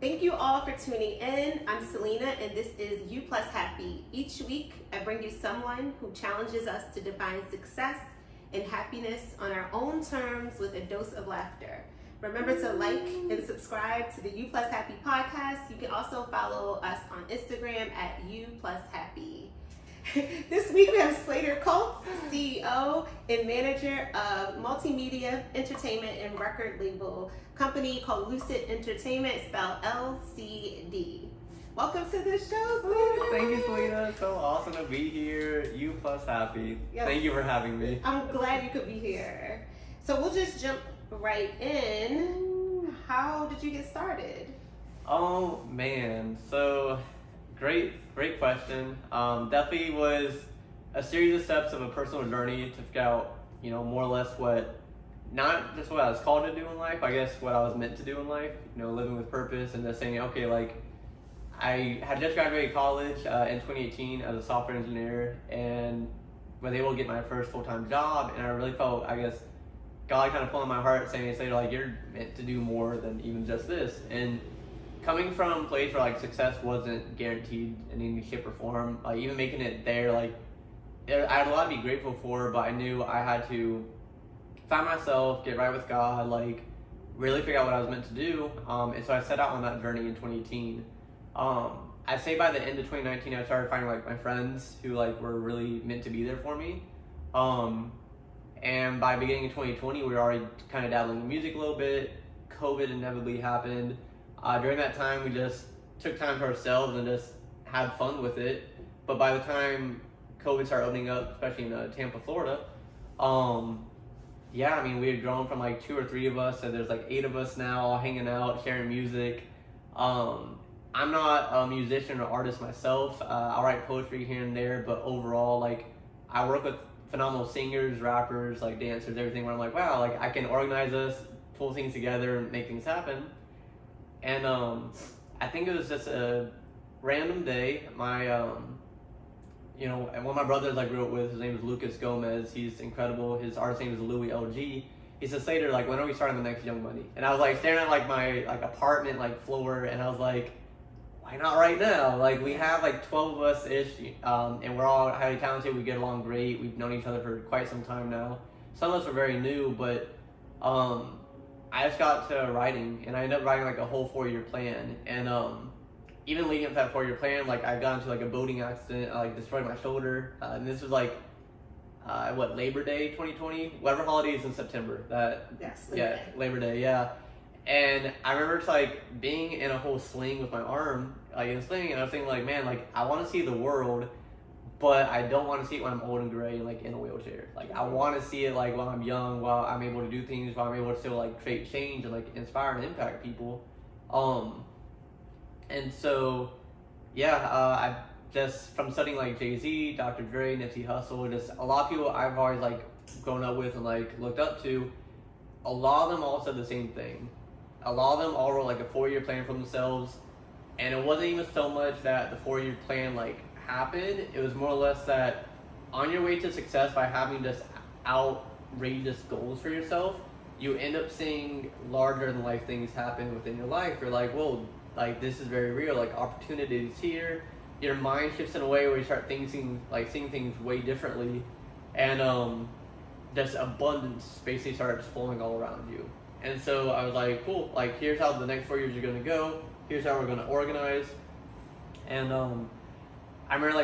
Thank you all for tuning in. I'm Selena, and this is You Plus Happy. Each week, I bring you someone who challenges us to define success and happiness on our own terms with a dose of laughter. Remember to like and subscribe to the You Plus Happy podcast. You can also follow us on Instagram at You Plus Happy. This week we have Slater Colt, CEO and manager of multimedia, entertainment, and record label company called Lucid Entertainment, spelled LCD. Welcome to the show, Slater. Thank you, Selena. It's so awesome to be here. You Plus Happy. Yes. Thank you for having me. I'm glad you could be here. So we'll just jump right in. How did you get started? Oh man, so great question. Definitely was a series of steps of a personal journey to figure out, more or less not just what I was called to do in life, I guess what I was meant to do in life, living with purpose and just saying, okay, I had just graduated college in 2018 as a software engineer and was able to get my first full-time job, and I really felt, I guess, God kind of pulling my heart saying, you're meant to do more than even just this. And coming from a place where success wasn't guaranteed in any shape or form, even making it there, I had a lot to be grateful for, but I knew I had to find myself, get right with God, really figure out what I was meant to do. And so I set out on that journey in 2018. I'd say by the end of 2019, I started finding my friends who were really meant to be there for me. And by beginning of 2020, we were already kind of dabbling in music a little bit. COVID inevitably happened. During that time, we just took time to ourselves and just had fun with it. But by the time COVID started opening up, especially in Tampa, Florida, we had grown from 2 or 3 of us, and there's 8 of us now, all hanging out, sharing music. I'm not a musician or artist myself. I write poetry here and there, but overall, I work with phenomenal singers, rappers, dancers, everything, where I'm wow, I can organize us, pull things together, and make things happen. And I think it was just a random day. My and one of my brothers I grew up with, his name is Lucas Gomez. He's incredible. His artist name is Louis LG. He said, Slater, when are we starting the next Young Money? And I was staring at my apartment floor, and I was why not right now? We have 12 of us ish, and we're all highly talented. We get along great. We've known each other for quite some time now. Some of us are very new, but I just got to writing, and I ended up writing a whole 4-year plan. And even leading up to that 4-year plan, I got into a boating accident. I destroyed my shoulder, and this was Labor Day 2020, whatever holiday is in September. Labor Day, yeah. And I remember just being in a whole sling with my arm, in a sling, and I was thinking man, I want to see the world, but I don't want to see it when I'm old and gray and in a wheelchair. I want to see it while I'm young, while I'm able to do things, while I'm able to still create change and inspire and impact people. And so I just, from studying Jay-Z, Dr. Dre, Nipsey Hussle, just a lot of people I've always grown up with and looked up to, a lot of them all said the same thing. A lot of them all wrote a 4-year plan for themselves, and it wasn't even so much that the 4-year plan happened. It was more or less that on your way to success, by having just outrageous goals for yourself, you end up seeing larger than life things happen within your life. You're whoa, this is very real. Opportunities here. Your mind shifts in a way where you start thinking, seeing things way differently, and just abundance basically starts flowing all around you. And so I was cool, here's how the next 4 years are going to go. Here's how we're going to organize. And I remember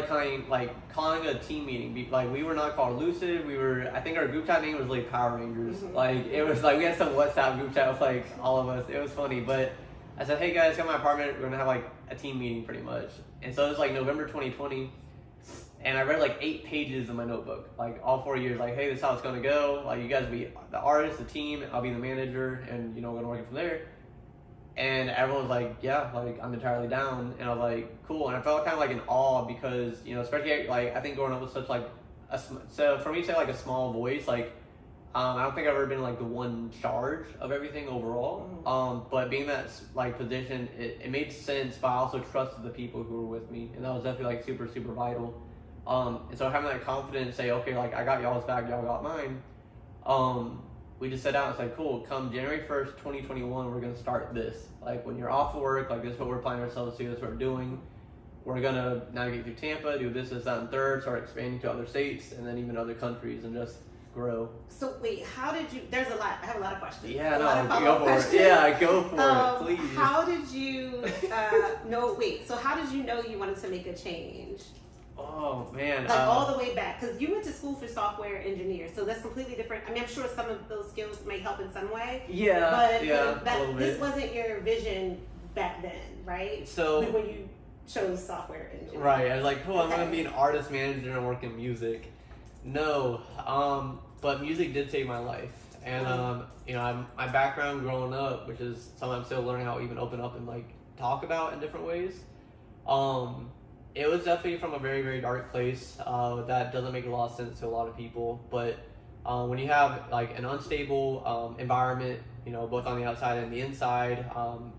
calling a team meeting. We were not called Lucid. I think our group chat name was Power Rangers. Mm-hmm. It was we had some WhatsApp group chat with all of us. It was funny, but I said, hey guys, come to my apartment. We're going to have a team meeting pretty much. And so it was November 2020. And I read 8 pages in my notebook, all 4 years, hey, this is how it's gonna go. You guys be the artist, the team, I'll be the manager, and we're gonna work it from there. And everyone was yeah, I'm entirely down. And I was cool. And I felt kind of in awe because, especially I think growing up with such so for me to say a small voice, I don't think I've ever been the one in charge of everything overall. But being that position, it made sense, but I also trusted the people who were with me, and that was definitely super, super vital. And so having that confidence, say, okay, I got y'all's back, y'all got mine. we just sat down and said, cool, come January 1st, 2021, we're going to start this. Like, when you're off of work, like, this is what we're planning ourselves to do, this is what we're doing. We're going to navigate through Tampa, do this, that, and third, start expanding to other states, and then even other countries, and just grow. So wait, how did you? There's a lot. I have a lot of questions. Yeah, Go for it. Yeah, go for it, please. How did you know? Wait, so how did you know you wanted to make a change? Oh man, Like all the way back, because you went to school for software engineer, so that's completely different. I mean, I'm sure some of those skills may help in some way. Yeah, but yeah, that, a little this bit. wasn't your vision back then, right? So when you chose software engineer, right, I was like, cool, I'm Okay. gonna be an artist manager and work in music. No, but music did save my life, and you know, my background growing up, which is something I'm still learning how to even open up and like talk about in different ways. It was definitely from a very, very dark place. That doesn't make a lot of sense to a lot of people, but when you have like an unstable environment, you know, both on the outside and the inside,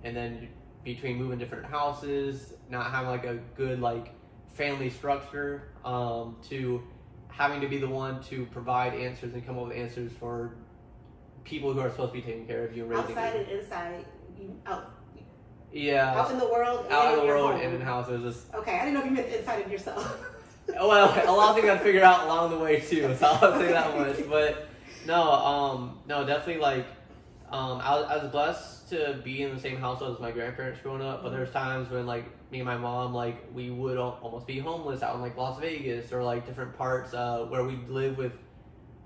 and then between moving different houses, not having like a good like family structure, to having to be the one to provide answers and come up with answers for people who are supposed to be taking care of you and raising outside you. and inside, out Yeah, in the world, and out in in the your world home. and in houses. Just, Okay, I didn't know if you meant the inside of yourself. well, a lot of things I figured out along the way too, so I'll say that much. But no, definitely like, I was blessed to be in the same household as my grandparents growing up, but there's times when like me and my mom, like we would almost be homeless out in like Las Vegas or like different parts where we live with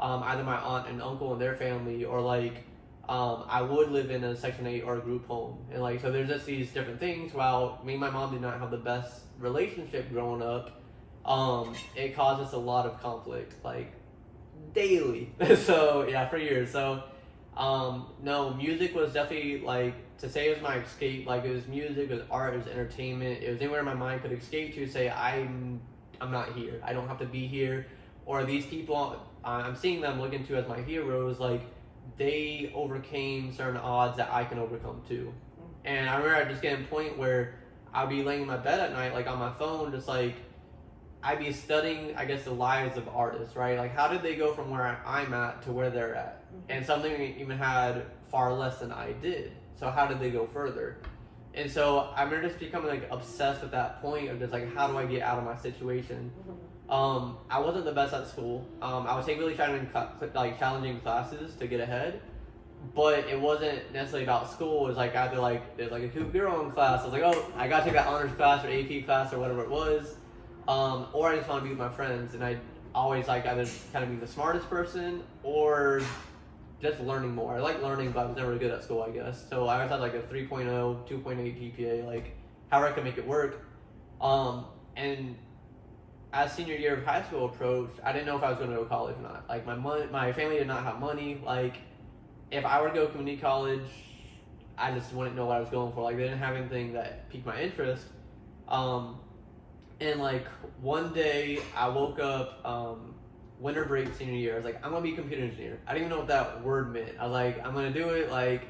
either my aunt and uncle and their family, or like I would live in a Section 8 or a group home. And like, so there's just these different things. While me and my mom did not have the best relationship growing up, it caused us a lot of conflict, like daily. So yeah, for years. So no, music was definitely like, to say it was my escape. Like, it was music, it was art, it was entertainment, it was anywhere my mind could escape to say I'm not here, I don't have to be here, or these people I'm seeing them looking to as my heroes, like they overcame certain odds that I can overcome too. And I remember just getting a point where I'd be laying in my bed at night, like on my phone, just like I'd be studying, I guess, the lives of artists, right? Like, how did they go from where I'm at to where they're at? And something even had far less than I did. So how did they go further? And so I remember just becoming like obsessed with that point of just like, how do I get out of my situation? I wasn't the best at school. I was taking really challenging classes to get ahead, but it wasn't necessarily about school. It was like either like there's like a cute girl in class. I was like, oh, I gotta take that honors class or AP class or whatever it was, or I just want to be with my friends. And I always like either kind of be the smartest person or just learning more. I like learning, but I was never good at school, I guess. So I always had like a 3.0, 2.8 GPA, like however I could make it work. And as senior year of high school approached, I didn't know if I was going to go to college or not. Like my family did not have money. Like if I were to go community college, I just wouldn't know what I was going for. Like they didn't have anything that piqued my interest. And like one day I woke up, winter break senior year. I was like, I'm gonna be a computer engineer. I didn't even know what that word meant. I was like, I'm gonna do it. Like,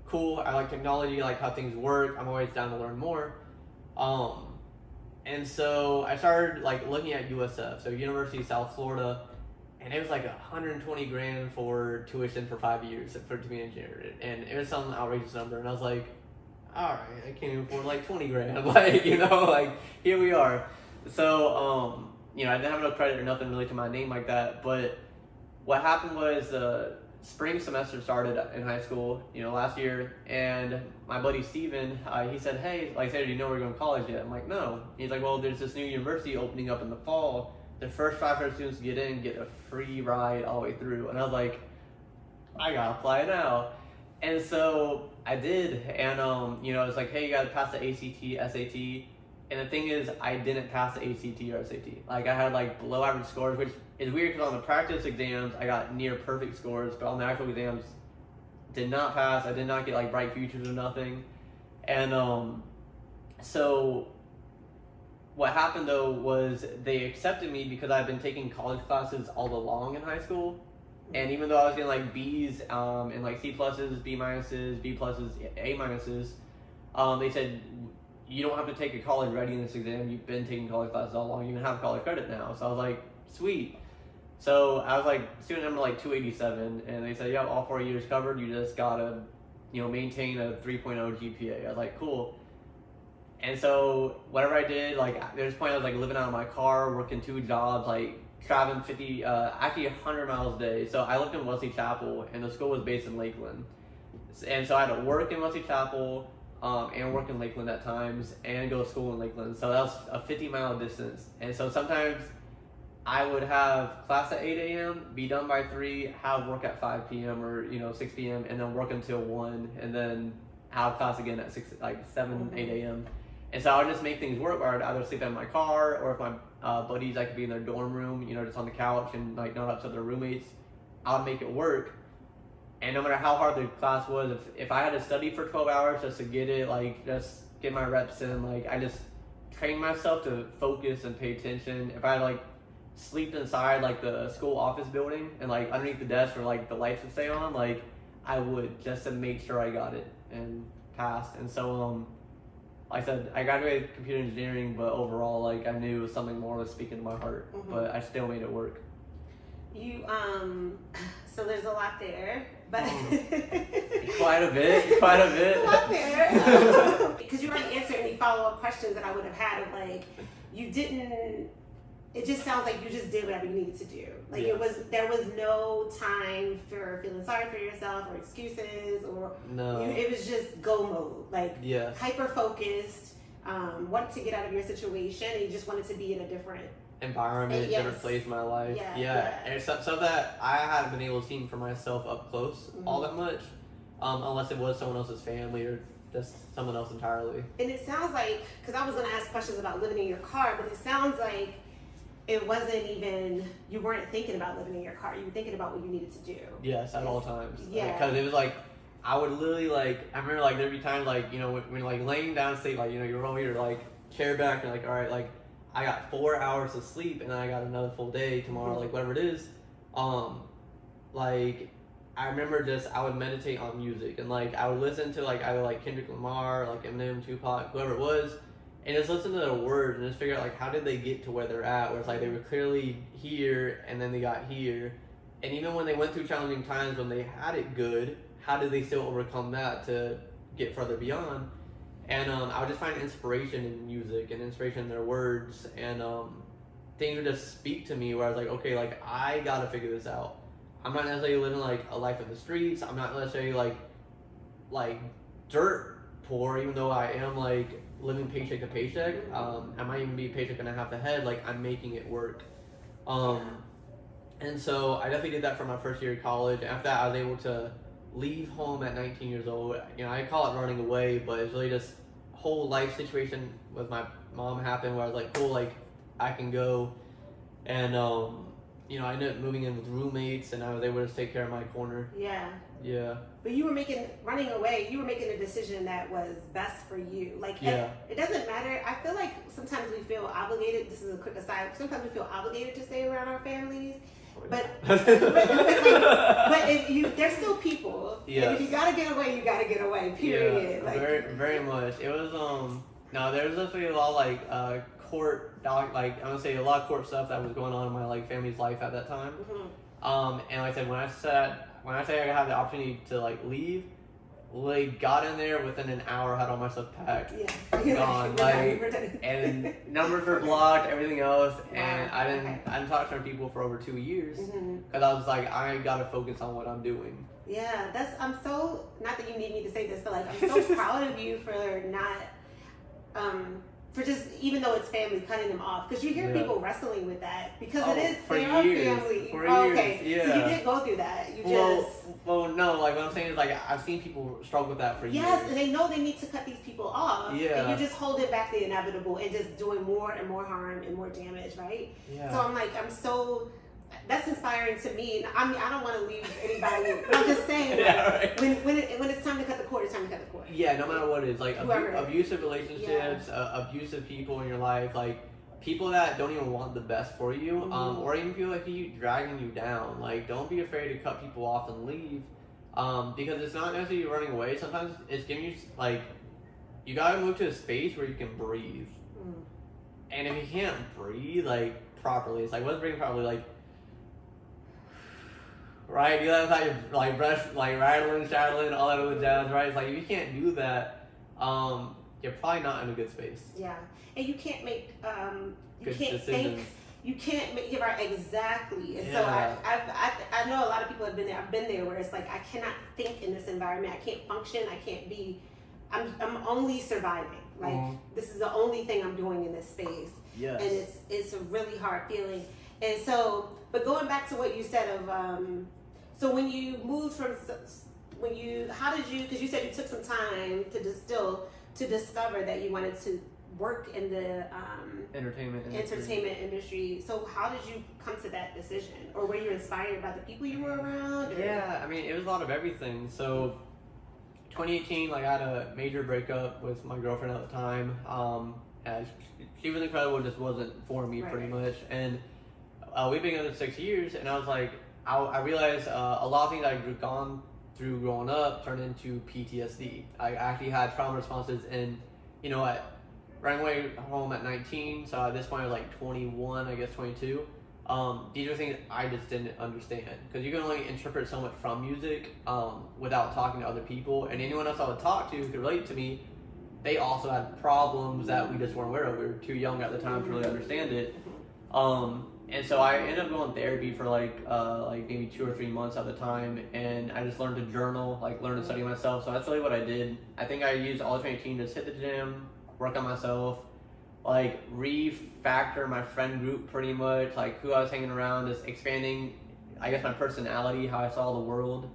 cool. I like technology. I like how things work. I'm always down to learn more. And so I started like looking at USF, so University of South Florida, and it was like $120,000 for tuition for 5 years for to be an engineer, and it was some outrageous number. And I was like, all right, I can't even afford like $20,000. Like, you know, like here we are. So you know, I didn't have no credit or nothing really to my name like that. But what happened was spring semester started in high school, you know, last year, and my buddy Steven, he said, hey, like, do you know we're going to college yet? I'm like, no. He's like, well, there's this new university opening up in the fall. The first 500 students to get in get a free ride all the way through. And I was like, I got to apply now. And so I did, and you know, it's like, hey, you got to pass the ACT, SAT. And the thing is, I didn't pass the ACT or SAT. Like, I had like below average scores, which is weird because on the practice exams, I got near perfect scores, but on the actual exams, did not pass. I did not get like bright futures or nothing. And so what happened though was they accepted me because I've been taking college classes all along in high school. And even though I was getting like B's and like C pluses, B minuses, B pluses, A minuses, they said, you don't have to take a college readiness exam. You've been taking college classes all along. You can have college credit now. So I was like, sweet. So I was like student number like 287, and they said, "Yeah, all 4 years covered. You just gotta, maintain a 3.0 GPA." I was like, "Cool." And so whatever I did, like there's a point I was like living out of my car, working 2 jobs, like traveling 100 miles a day. So I lived in Wesley Chapel, and the school was based in Lakeland, and so I had to work in Wesley Chapel, and work in Lakeland at times, and go to school in Lakeland. So that was a 50-mile distance, and so sometimes I would have class at 8 a.m., be done by 3, have work at 5 p.m. or 6 p.m., and then work until 1, and then have class again at 7, 8 a.m. And so I would just make things work where I'd either sleep in my car, or if my buddies, I could be in their dorm room, just on the couch and like not up to their roommates. I would make it work. And no matter how hard the class was, if I had to study for 12 hours just to get it, like just get my reps in, like I just trained myself to focus and pay attention. If I like sleep inside like the school office building and like underneath the desk where like the lights would stay on, like I would, just to make sure I got it and passed. And so like I said, I graduated computer engineering, but overall, like I knew something more was speaking to my heart, but I still made it work. You so there's a lot there, but quite a bit. A lot there. Because you already answered any follow-up questions that I would have had of like, you didn't. It just sounds like you just did whatever you needed to do. Like there was no time for feeling sorry for yourself or excuses or it was just go mode. Like hyper focused, wanted to get out of your situation, and you just wanted to be in a different environment, different place in my life. And it's something that I hadn't been able to see for myself up close all that much, unless it was someone else's family or just someone else entirely. And it sounds like, because I was going to ask questions about living in your car, but it sounds like it wasn't even, you weren't thinking about living in your car. You were thinking about what you needed to do. Yes, at all times. Because it was like, I would literally like, I remember like there'd be times like, when like laying down sleep, like, you're over your like chair back and like, all right, like I got 4 hours of sleep and then I got another full day tomorrow, like whatever it is. Like I remember I would meditate on music and like I would listen to like either like Kendrick Lamar, like Eminem, Tupac, whoever it was, and just listen to their words and just figure out like how did they get to where they're at, where it's like they were clearly here and then they got here, and even when they went through challenging times when they had it good, how did they still overcome that to get further beyond? And I would just find inspiration in music and inspiration in their words, and things would just speak to me where I was like, okay, like I gotta figure this out. I'm not necessarily living like a life in the streets. I'm not necessarily like dirt poor, even though I am like living paycheck to paycheck. I might even be paycheck and a half ahead. Like I'm making it work. And so I definitely did that for my first year of college. After that, I was able to leave home at 19 years old. I call it running away, but it's really just whole life situation with my mom happened where I was like, cool, like I can go. And I ended up moving in with roommates, and I was able to take care of my corner. Yeah. But you were running away, you were making a decision that was best for you. Like, it doesn't matter. I feel like sometimes we feel obligated. This is a quick aside. Sometimes we feel obligated to stay around our families. But if they're still people. Yes. And if you gotta get away, you gotta get away. Period. Yeah, very much. It was no, there was definitely a lot of like court like I'm gonna say a lot of court stuff that was going on in my like family's life at that time. And like I said, when I say I had the opportunity to like leave, like got in there within an hour, had all my stuff packed, gone, like, and numbers were blocked, everything else, and I didn't talk to people for over 2 years because I was like, I gotta focus on what I'm doing. Yeah, I'm so, not that you need me to say this, but like I'm so proud of you for not for just, even though it's family, cutting them off, because you hear people wrestling with that because it is their family. Okay, so you did go through that. Well, no, like what I'm saying is like I've seen people struggle with that for years. Yes, and they know they need to cut these people off. And you just hold it back the inevitable and just doing more and more harm and more damage, right? So I'm like, that's inspiring to me. I mean, I don't want to leave anybody, but I'm just saying, when it's time to cut the cord, it's time to cut the cord. Yeah, no matter what it is, like abusive relationships, abusive people in your life, like people that don't even want the best for you, or even people like you dragging you down. Like, don't be afraid to cut people off and leave, because it's not necessarily running away. Sometimes it's giving you like, you gotta move to a space where you can breathe. And if you can't breathe like properly, it's like what's breathing properly? Like right? Do that without your like breath, like rattling, shattling, all that other jazz, right? It's like if you can't do that, you're probably not in a good space. Yeah, and you can't make you Good can't decisions. think. You can't make it right exactly. And so Yeah. I know a lot of people have been there. I've been there where it's like I cannot think in this environment. I can't function. I can't be. I'm only surviving. Like this is the only thing I'm doing in this space. Yes. And it's a really hard feeling. And so, but going back to what you said of so when you moved from how did you, because you said you took some time to discover that you wanted to work in the entertainment industry. So how did you come to that decision, or were you inspired by the people you were around? Or? Yeah, I mean, it was a lot of everything. So 2018, like I had a major breakup with my girlfriend at the time. She was incredible, just wasn't for me pretty much. And we've been together 6 years, and I was like, I realized a lot of things I'd gone through growing up turned into PTSD. I actually had trauma responses, and I ran away home at 19, so at this point I was like 21, I guess 22. These are things I just didn't understand, because you can only interpret so much from music without talking to other people, and anyone else I would talk to who could relate to me, they also had problems that we just weren't aware of. We were too young at the time to really understand it. And so I ended up going to therapy for like maybe 2 or 3 months at the time, and I just learned to journal, learn to study myself. So that's really what I did. I think I used all 2018 to just hit the gym, work on myself, refactor my friend group pretty much, who I was hanging around, just expanding, I guess, my personality, how I saw the world.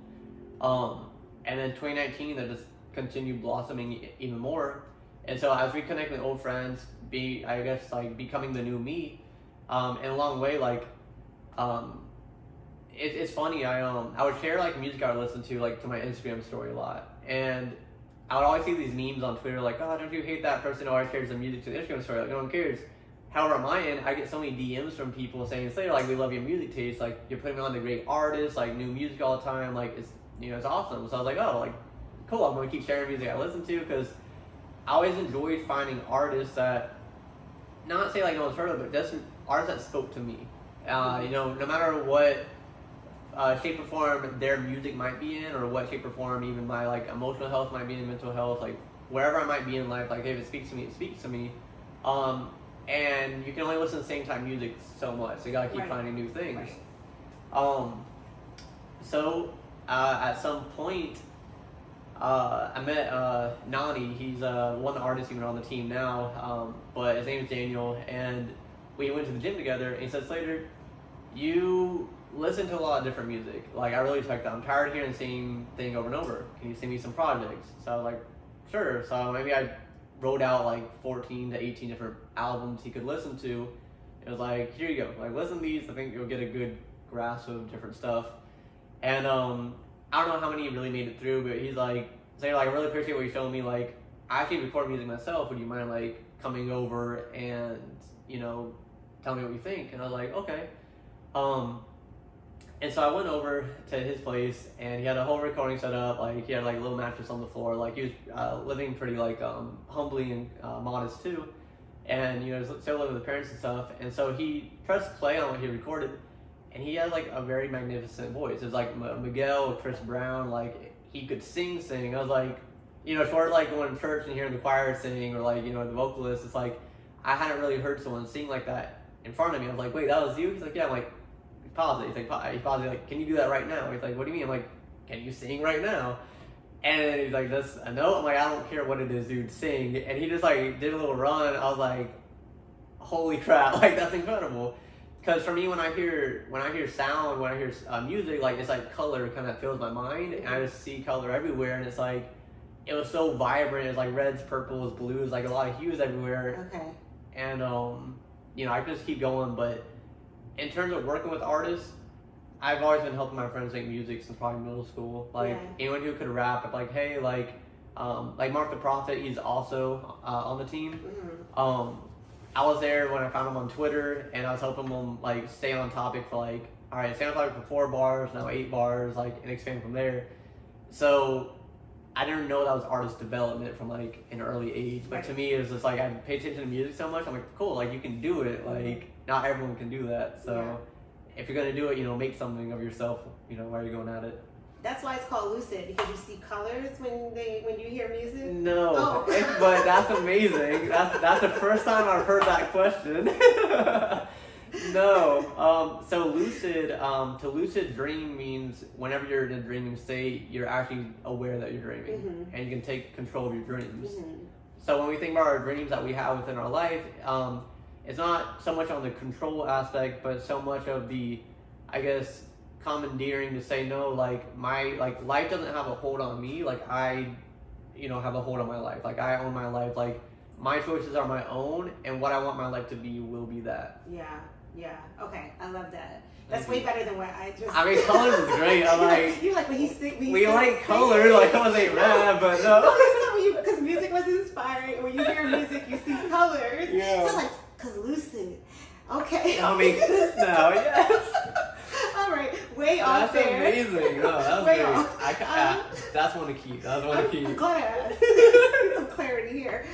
And then 2019, that just continued blossoming even more. And so I was reconnecting with old friends, becoming the new me. And along the way, it's funny. I would share music I would listen to my Instagram story a lot, and I would always see these memes on Twitter oh, don't you hate that person who always shares their music to the Instagram story? No one cares. However, on my end, I get so many DMs from people saying, Slater, we love your music taste. You're putting on the great artists, new music all the time. It's it's awesome. So I was like, oh, cool. I'm gonna keep sharing music I listen to, because I always enjoyed finding artists that, not say no one's heard of, but just artists that spoke to me. No matter what shape or form their music might be in, or what shape or form even my emotional health might be in, mental health, wherever I might be in life, if it speaks to me, it speaks to me. And you can only listen to the same type of music so much, so you gotta keep finding new things. So at some point, I met Nani. He's one of the artists even on the team now, but his name is Daniel, and we went to the gym together, and he said, Slater, you listen to a lot of different music. I really checked out. I'm tired of hearing the same thing over and over. Can you send me some projects? So I was like, sure. So maybe I wrote out 14 to 18 different albums he could listen to. It was here you go. Listen to these. I think you'll get a good grasp of different stuff. And I don't know how many really made it through, but he's Slater, I really appreciate what you're showing me. I actually record music myself. Would you mind coming over and tell me what you think? And I was like, okay. And so I went over to his place, and he had a whole recording set up. He had a little mattress on the floor. He was living pretty humbly and modest too, and still living with parents and stuff. And so he pressed play on what he recorded, and he had a very magnificent voice. It was Miguel or Chris Brown. He could sing. I was short going to church and hearing the choir sing, or the vocalist. It's I hadn't really heard someone sing like that in front of me. I was wait, that was you? He's yeah. I'm pause it. He's he paused it, can you do that right now? He's what do you mean? I'm can you sing right now? And he's that's a note. I'm I don't care what it is, dude, sing. And he just did a little run. I was holy crap, that's incredible. Because for me, when I hear sound, when I hear music, it's color kind of fills my mind, and I just see color everywhere, and it's it was so vibrant. It's reds, purples, blues, a lot of hues everywhere. Okay. And I could just keep going, but in terms of working with artists, I've always been helping my friends make music since probably middle school. Anyone who could rap, hey, Mark the Prophet, he's also on the team. Mm-hmm. I was there when I found him on Twitter, and I was helping him stay on topic for all right, stay on topic for 4 bars, now 8 bars, and expand from there. So I didn't know that was artist development from an early age, but to me it was just I pay attention to music so much. I'm cool, you can do it. Not everyone can do that. So if you're gonna do it, make something of yourself, while you're going at it. That's why it's called lucid, because you see colors when you hear music. No, Oh. but that's amazing. That's the first time I've heard that question. No, so lucid, to lucid dream means whenever you're in a dreaming state, you're actually aware that you're dreaming, and you can take control of your dreams. So when we think about our dreams that we have within our life, it's not so much on the control aspect, but so much of the, I guess, commandeering to say no, life doesn't have a hold on me, I have a hold on my life, I own my life, my choices are my own, and what I want my life to be will be that. Yeah, okay, I love that. That's way better than what I just. I mean, colors is great. I'm like, you like when we like colors, I was like red, but no. No, that's not when you, because music was inspiring. When you hear music, you see colors. Yeah. So cause lucid. Okay. That makes sense now. Yes. All right, way off That's there. amazing. No, that's Way great. off. That's one to keep. That's one to keep. I'm glad. Get some clarity here.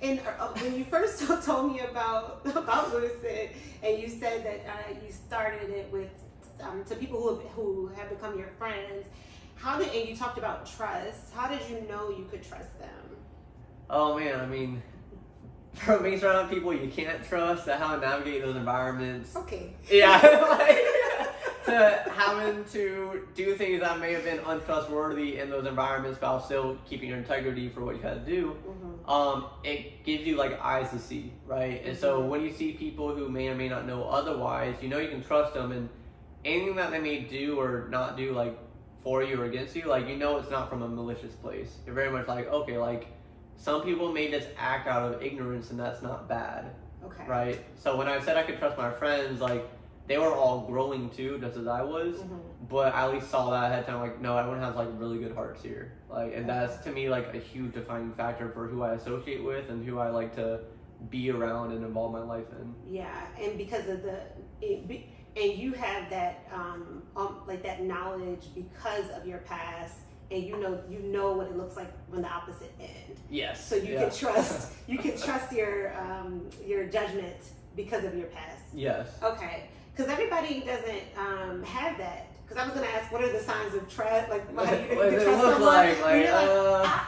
And when you first told me about lucid, and you said that you started it with to people who have become your friends, and you talked about trust. How did you know you could trust them? Oh man, I mean, from being surrounded by people you can't trust, to how to navigate those environments. Okay. Yeah, to having to do things that may have been untrustworthy in those environments, while still keeping your integrity for what you had to do. It gives you eyes to see, right? And so when you see people who may or may not know otherwise, you can trust them, and anything that they may do or not do, for you or against you, it's not from a malicious place. You're very much okay, some people may just act out of ignorance, and that's not bad. Okay. Right? So when I said I could trust my friends, they were all growing too, just as I was, but I at least saw that ahead of time, no, everyone has really good hearts here. And that's to me a huge defining factor for who I associate with and who I like to be around and involve my life in. Yeah, and because of and you have that that knowledge because of your past, and you know what it looks like on the opposite end. Yes. So you can trust your judgment because of your past. Yes. Okay, because everybody doesn't have that. Because I was going to ask, what are the signs of trust? How do you trust someone?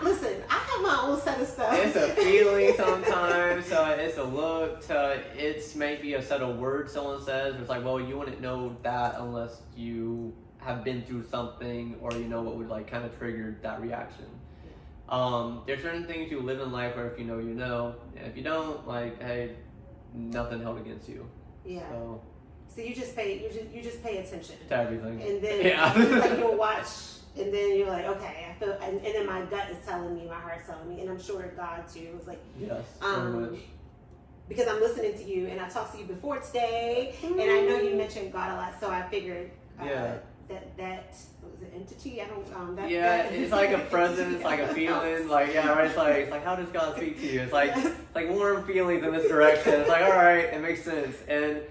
Listen, I have my own set of stuff. It's a feeling sometimes. It's a look. It's maybe a set of words someone says. It's you wouldn't know that unless you have been through something, or what would kind of trigger that reaction. There's certain things you live in life where if you know, and if you don't, hey, nothing held against you. Yeah. So you just pay attention to everything, and then you'll watch, and then you're okay, I feel, and then my gut is telling me, my heart's telling me, and I'm sure God too was yes, very much. Because I'm listening to you, and I talked to you before today, and I know you mentioned God a lot, so I figured that was an entity. I don't it's like a presence, it's like a feeling, it's how does God speak to you? It's like warm feelings in this direction. It's all right, it makes sense. And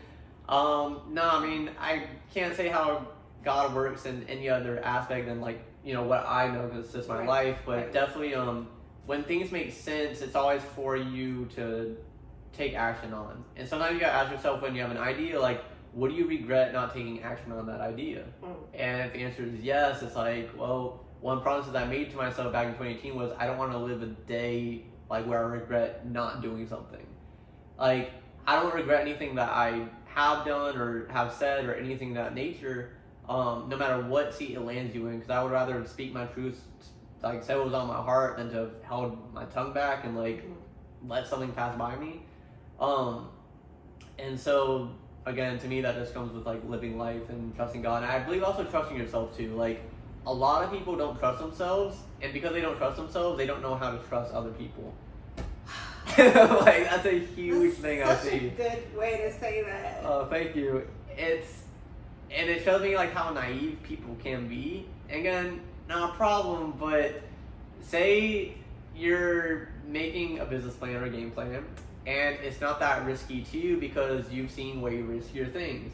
no, I mean, I can't say how God works in any other aspect than what I know, because it's just my life. But definitely, when things make sense, it's always for you to take action on. And sometimes you gotta ask yourself, when you have an idea, what do you regret not taking action on that idea? And if the answer is yes, it's well, one promise that I made to myself back in 2018 was I don't want to live a day where I regret not doing something. I don't regret anything that I have done or have said or anything of that nature, no matter what seat it lands you in, because I would rather speak my truth, say what was on my heart, than to have held my tongue back and let something pass by me. And so again, to me, that just comes with living life and trusting God, and I believe also trusting yourself too. A lot of people don't trust themselves, and because they don't trust themselves, they don't know how to trust other people. That's a huge thing I see. Such a good way to say that. Oh, thank you. It shows me how naive people can be. Again, not a problem, but say you're making a business plan or a game plan, and it's not that risky to you because you've seen way riskier things.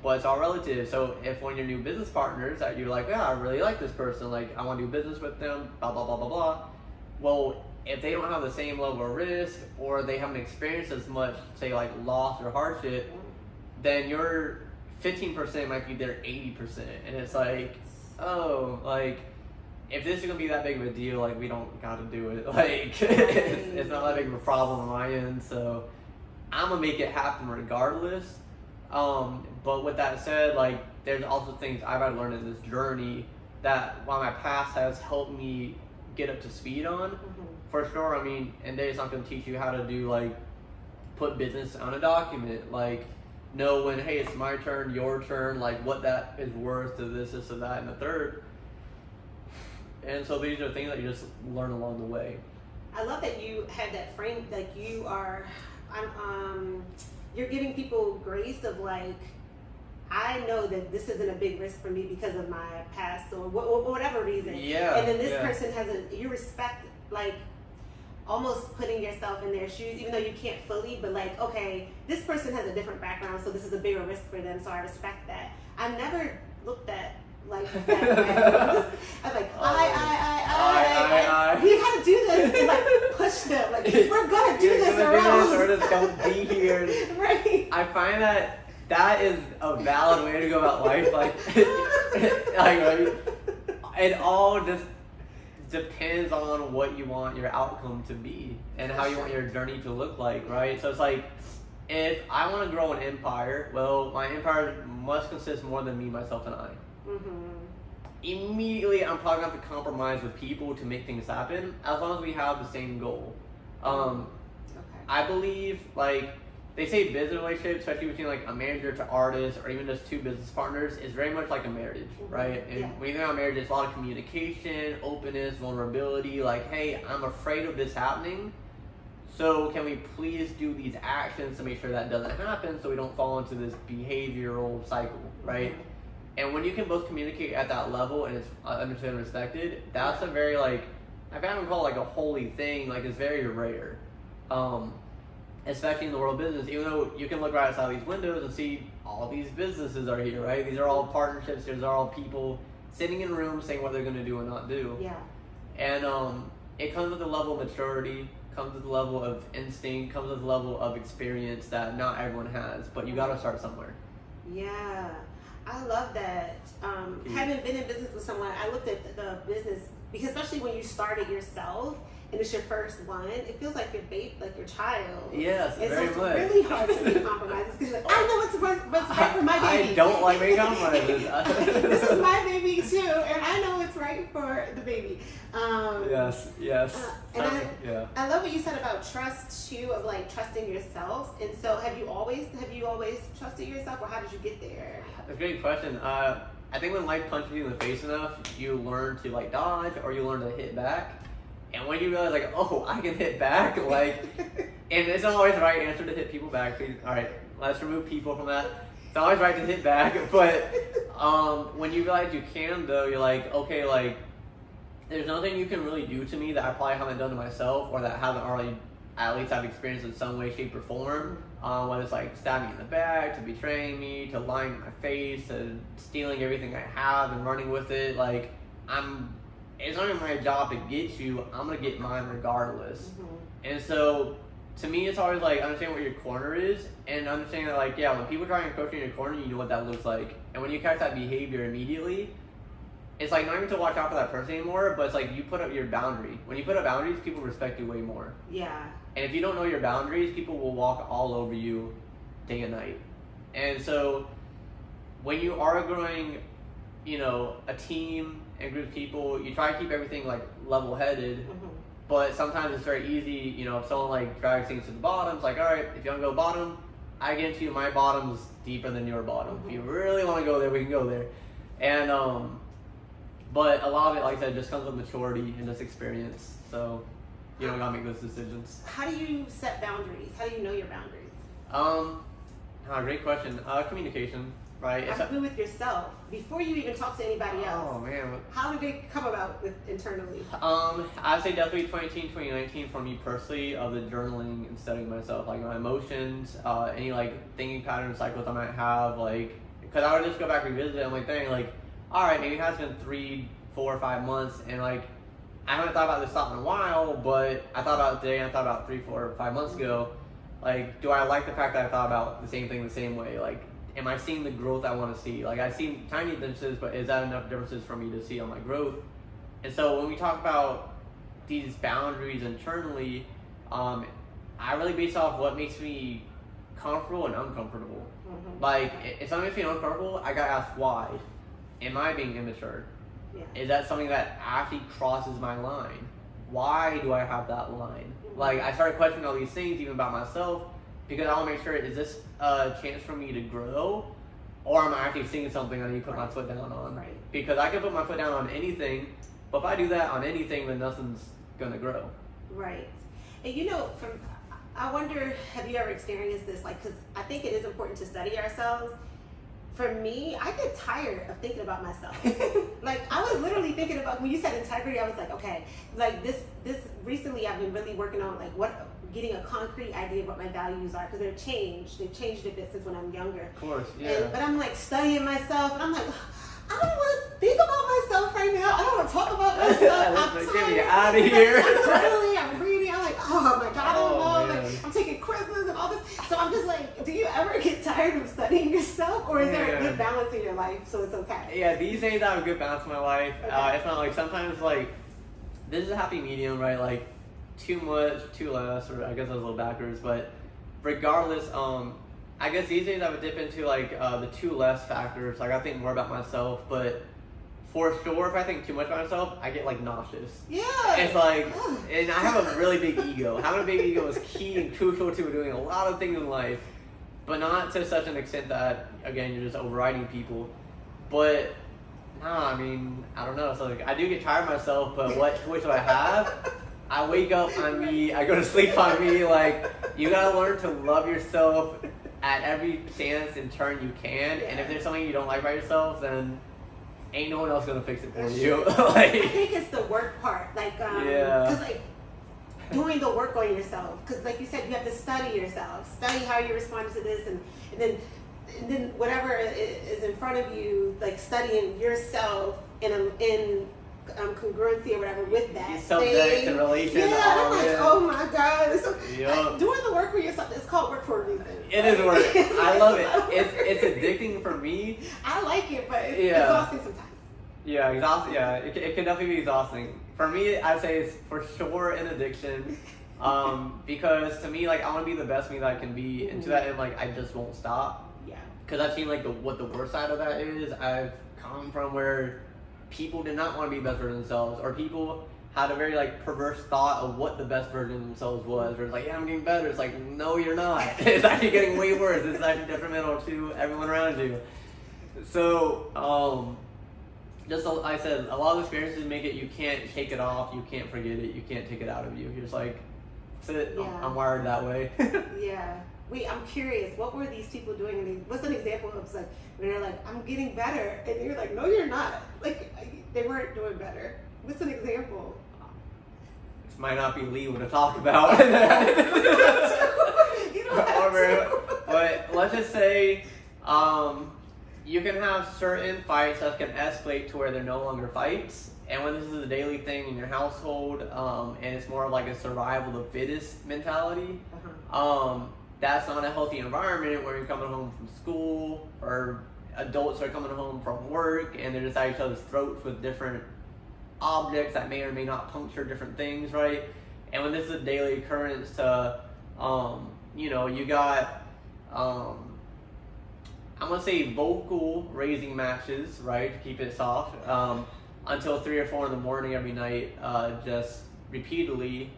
But it's all relative. So if one of your new business partners that you're I really like this person, I want to do business with them, blah, blah, blah, blah, blah. Well, if they don't have the same level of risk, or they haven't experienced as much, say loss or hardship, then your 15% might be their 80%, and it's like, oh, like, if this is gonna be that big of a deal, like, we don't gotta do it. Like, it's not that big of a problem on my end, so I'm gonna make it happen regardless. But with that said, like, there's also things I've had to learn in this journey that while my past has helped me get up to speed on, for sure. I mean, and it's not gonna teach you how to do, like, put business on a document, like, know when, hey, it's my turn, your turn, like, what that is worth to this, of that, and the third. And so these are things that you just learn along the way. I love that you had that frame, like, you are, you're giving people grace of, like, I know that this isn't a big risk for me because of my past or whatever reason. Yeah. And then this person has you respect, like, almost putting yourself in their shoes, even though you can't fully, but like, okay, this person has a different background, so this is a bigger risk for them, so I respect that. I've never looked at like that. I was like, I. We gotta do this and like push them. Like, we're gonna do this or else. Or just don't be here. Right. I find that is a valid way to go about life. Like, it all just depends on what you want your outcome to be and how you want your journey to look like, right? So it's like, if I want to grow an empire, well, my empire must consist more than me, myself, and I. Immediately, I'm probably going to have to compromise with people to make things happen, as long as we have the same goal. I believe, like, they say business relationship, especially between like a manager to artist or even just two business partners, is very much like a marriage, right? And when you think about marriage, it's a lot of communication, openness, vulnerability, like, hey, I'm afraid of this happening, so can we please do these actions to make sure that doesn't happen so we don't fall into this behavioral cycle, right? And when you can both communicate at that level and it's understood and respected, that's a very, like, I can't even call it like a holy thing, like, it's very rare. Especially in the world of business, even though you can look right outside these windows and see all these businesses are here, right? These are all partnerships, these are all people sitting in rooms saying what they're going to do and not do. Yeah. And it comes with a level of maturity, comes with a level of instinct, comes with a level of experience that not everyone has, but you got to start somewhere. Yeah. I love that. Having been in business with someone, I looked at the business, because especially when you started yourself, and it's your first one, it feels like your babe, like your child. Yes, and very so it's much. really hard to make compromises because you're like, I know what's right for my baby. I don't like making compromises. This is my baby too, and I know what's right for the baby. Yes. And I love what you said about trust too, of like trusting yourself. And so, have you always trusted yourself, or how did you get there? That's a great question. I think when life punches you in the face enough, you learn to like dodge, or you learn to hit back. And when you realize, like, oh, I can hit back, like, and it's not always the right answer to hit people back. All right, let's remove people from that. It's not always right to hit back, but when you realize you can, though, you're like, okay, like, there's nothing you can really do to me that I probably haven't done to myself, or that I haven't already, at least I've experienced in some way, shape, or form. Whether it's like stabbing me in the back, to betraying me, to lying in my face, to stealing everything I have and running with it, like, it's not even my job to get you, I'm going to get mine regardless. And so, to me, it's always like, understanding what your corner is, and understanding that, like, yeah, when people try and encroach in your corner, you know what that looks like. And when you catch that behavior immediately, it's like not even to watch out for that person anymore, but it's like you put up your boundary. When you put up boundaries, people respect you way more. Yeah. And if you don't know your boundaries, people will walk all over you day and night. And so, when you are growing, you know, a team and group of people, you try to keep everything like level-headed, but sometimes it's very easy, you know, if someone like drags things to the bottom, it's like, all right, if you want to go bottom, I guarantee you my bottom's deeper than your bottom. If you really want to go there, we can go there. And but a lot of it, like I said, just comes with maturity and just experience. So you don't gotta make those decisions. How do you set boundaries? How do you know your boundaries? Great question. Communication. Right. How do you with yourself before you even talk to anybody else? Oh man. How did they come about internally? I'd say definitely 2018, 2019 for me personally, of the journaling and studying myself, like my emotions, any like thinking patterns, cycles I might have, like, because I would just go back and revisit it. I'm like, dang, like, all right, maybe it has been 3, 4, 5 months, and like, I haven't thought about this thought in a while, but I thought about it today, and I thought about 3, 4, 5 months ago. Like, do I like the fact that I thought about the same thing the same way? Like, am I seeing the growth I want to see? Like, I see tiny differences, but is that enough differences for me to see on my growth? And so when we talk about these boundaries internally, I really base off what makes me comfortable and uncomfortable. Like, if something makes me uncomfortable, I gotta ask why. Am I being immature? Yeah. Is that something that actually crosses my line? Why do I have that line? Like, I started questioning all these things, even about myself, because I want to make sure, is this a chance for me to grow? Or am I actually seeing something I need to put my foot down on? Right. Because I can put my foot down on anything, but if I do that on anything, then nothing's gonna grow. Right. And you know, I wonder, have you ever experienced this? Like, because I think it is important to study ourselves. For me, I get tired of thinking about myself. Like, I was literally thinking about, when you said integrity, I was like, okay, like this recently I've been really working on getting a concrete idea of what my values are, because they've changed a bit since when I'm younger. Of course, yeah. But I'm like studying myself, and I'm like, I don't want to think about myself right now. I don't want to talk about myself. I'm get me out of here. I'm journaling, I'm reading, I'm like, oh my God, I don't know. Man. Like, I'm taking quizzes and all this. So I'm just like, do you ever get tired of studying yourself, or is there a good balance in your life so it's okay? Yeah, these days I have a good balance in my life. Okay. It's not like sometimes, like, this is a happy medium, right? Like, too much, too less, or I guess I was a little backwards, but regardless, I guess these days I would dip into like the too less factors. Like, I think more about myself, but for sure, if I think too much about myself, I get like nauseous. Yeah. It's like, and I have a really big ego. Having a big ego is key and crucial to doing a lot of things in life, but not to such an extent that, again, you're just overriding people. But nah, I mean, I don't know. So like, I do get tired of myself, but what choice do I have? I wake up on me, I go to sleep on me. Like, you gotta learn to love yourself at every chance and turn you can. And if there's something you don't like about yourself, then ain't no one else gonna fix it for you. Like, I think it's the work part, like, because like doing the work on yourself. Because like you said, you have to study yourself, study how you respond to this, and then whatever is in front of you, like studying yourself in congruency or whatever with that. Subject and relation. Yeah, I'm like, oh my God. So, yep. Doing the work for yourself, it's called work for a reason. It is work. I love it. It's addicting for me. I like it, but it's exhausting sometimes. Yeah, exhausting. Yeah, it can definitely be exhausting. For me, I'd say it's for sure an addiction. Because to me, like, I want to be the best me that I can be, and to that end, like, I just won't stop. Yeah. Because I've seen like what the worst side of that is. I've come from where people did not want to be the best version of themselves, or people had a very like perverse thought of what the best version of themselves was. Or it's like, yeah, I'm getting better. It's like, no, you're not. It's actually getting way worse. It's actually detrimental to everyone around you. So, just like I said, a lot of experiences make it, you can't take it off, you can't forget it, you can't take it out of you. You're just like, that's it. Yeah. I'm wired that way. Yeah. Wait, I'm curious. What were these people doing? I mean, what's an example of like when they're like, "I'm getting better," and you're like, "No, you're not." Like, they weren't doing better. What's an example? This might not be legal to talk about. You don't have to. But let's just say, you can have certain fights that can escalate to where they're no longer fights. And when this is a daily thing in your household, and it's more of like a survival of the fittest mentality, that's not a healthy environment where you're coming home from school, or adults are coming home from work and they're just at each other's throats with different objects that may or may not puncture different things, right? And when this is a daily occurrence to, you got, I'm gonna say vocal raising matches, right, to keep it soft, until 3 or 4 in the morning every night, just repeatedly,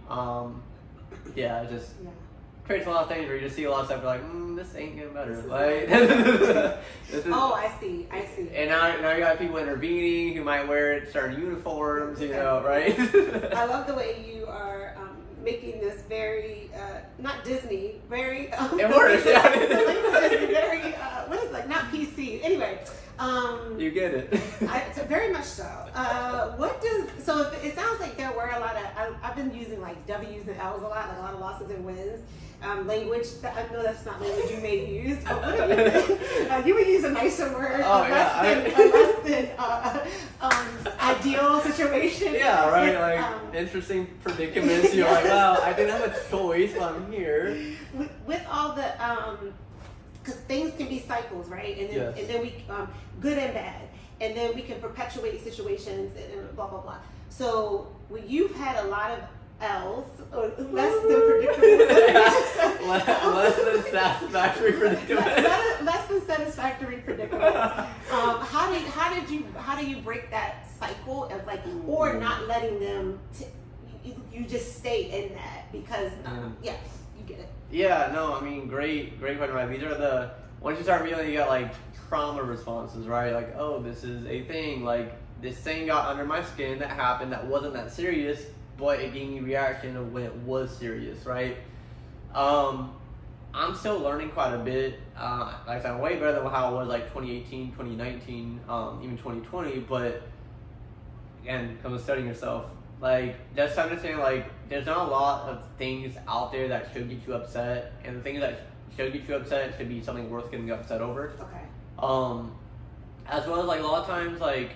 creates a lot of things where you just see a lot of stuff, you're like, this ain't getting better. Like, this is, I see. And now you got people intervening who might wear certain uniforms, right? I love the way you are making this very, not Disney, very... it works, yeah. The language is very, what is like, not PC. Anyway. You get it. Very much so. So it sounds like there were a lot of, I've been using like W's and L's a lot, like a lot of losses and wins. Language, I know that's not language you may use, but what have you been? You would use a nicer word, less than ideal situation. Yeah, right, interesting predicaments. You're like, wow, I didn't have a choice, but I'm here. With all the because things can be cycles, right? And then Yes. and then we good and bad, and then we can perpetuate situations and blah blah blah. So when you've had a lot of L's or less than predictable, less than satisfactory predicaments. less than satisfactory predicaments. How do you break that cycle of like, or not letting them? You just stay in that because yes, you get it. Yeah, no, I mean, great question, right? These are the, once you start feeling, you got like trauma responses, right? Like, oh, this is a thing, like this thing got under my skin that happened that wasn't that serious, but it gave me a reaction of when it was serious, right? I'm still learning quite a bit. Like I said, I'm way better than how it was like 2018, 2019, even 2020, but again, comes to studying yourself. Like, just understand, like, there's not a lot of things out there that should get you upset, and the things that should get you upset should be something worth getting upset over. Okay. As well as, like, a lot of times, like,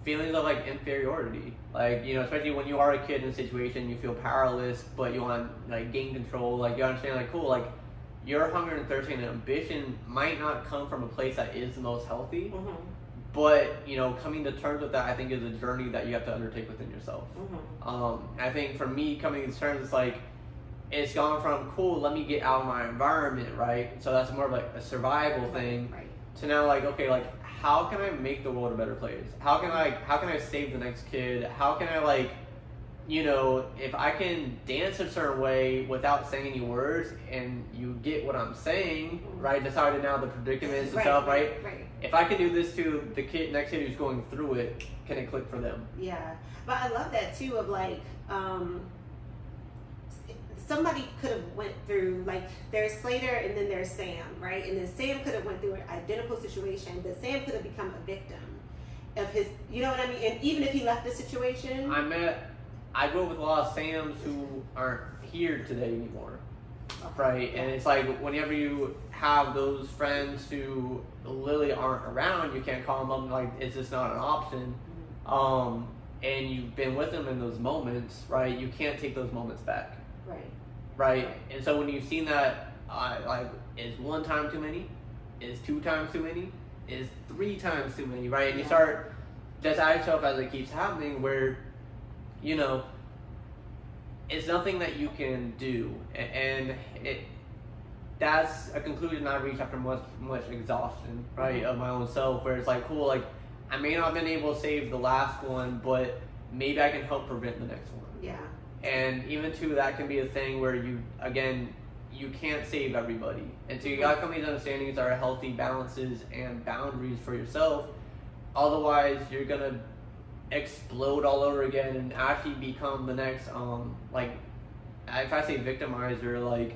feelings of, like, inferiority. Like, you know, especially when you are a kid in a situation, you feel powerless, but you want to, like, gain control. Like, you understand, like, cool, like, your hunger and thirst and ambition might not come from a place that is the most healthy. Mm-hmm. But, you know, coming to terms with that, I think, is a journey that you have to undertake within yourself. Mm-hmm. I think for me, coming to terms, it's like, it's gone from, cool, let me get out of my environment, right? So that's more of like a survival thing. Right. To now, like, okay, like, how can I make the world a better place? How can I save the next kid? How can I, like, you know, if I can dance a certain way without saying any words and you get what I'm saying, right? That's how I did now, the predicaments and stuff, right? Right. If I can do this to the next kid who's going through it, can it click for them? Yeah. But I love that too of like, somebody could have went through, like, there's Slater and then there's Sam, right? And then Sam could have went through an identical situation, but Sam could have become a victim of his, you know what I mean? And even if he left the situation. I grew up with a lot of Sams who aren't here today anymore, right? And it's like, whenever you have those friends who literally aren't around, you can't call them up, like, it's just not an option. And you've been with them in those moments, right? You can't take those moments back. Right? And so when you've seen that, like, is 1 time too many? Is 2 times too many? Is 3 times too many, right? And you start just ask yourself as it keeps happening where, you know, it's nothing that you can do. And that's a conclusion I reached after much exhaustion, right, of my own self, where it's like, cool, like, I may not have been able to save the last one, but maybe I can help prevent the next one. Yeah. And even too, that can be a thing where you can't save everybody. And so you gotta come to these understandings that are healthy balances and boundaries for yourself. Otherwise, you're gonna explode all over again and actually become the next, like, if I say victimizer, like,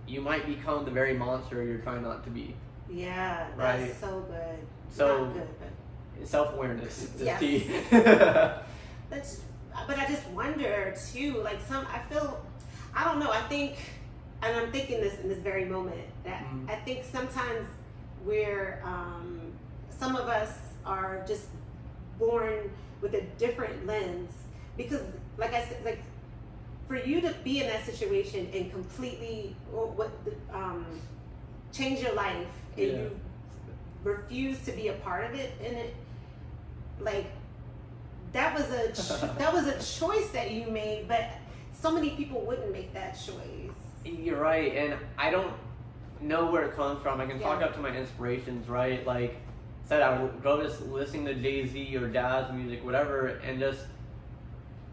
you might become the very monster you're trying not to be. Yeah, right? That's so good. So, not good, but self-awareness is yes. key. But I just wonder too, like, I don't know, I think, and I'm thinking this in this very moment, that I think sometimes some of us are just born with a different lens, because, like I said, like, for you to be in that situation and completely change your life, and you refuse to be a part of it, and it, like, that was a choice that you made, but so many people wouldn't make that choice. You're right, and I don't know where it comes from. I can talk up to my inspirations, right? Like I said, I would go just listening to Jay-Z or jazz music, whatever, and just,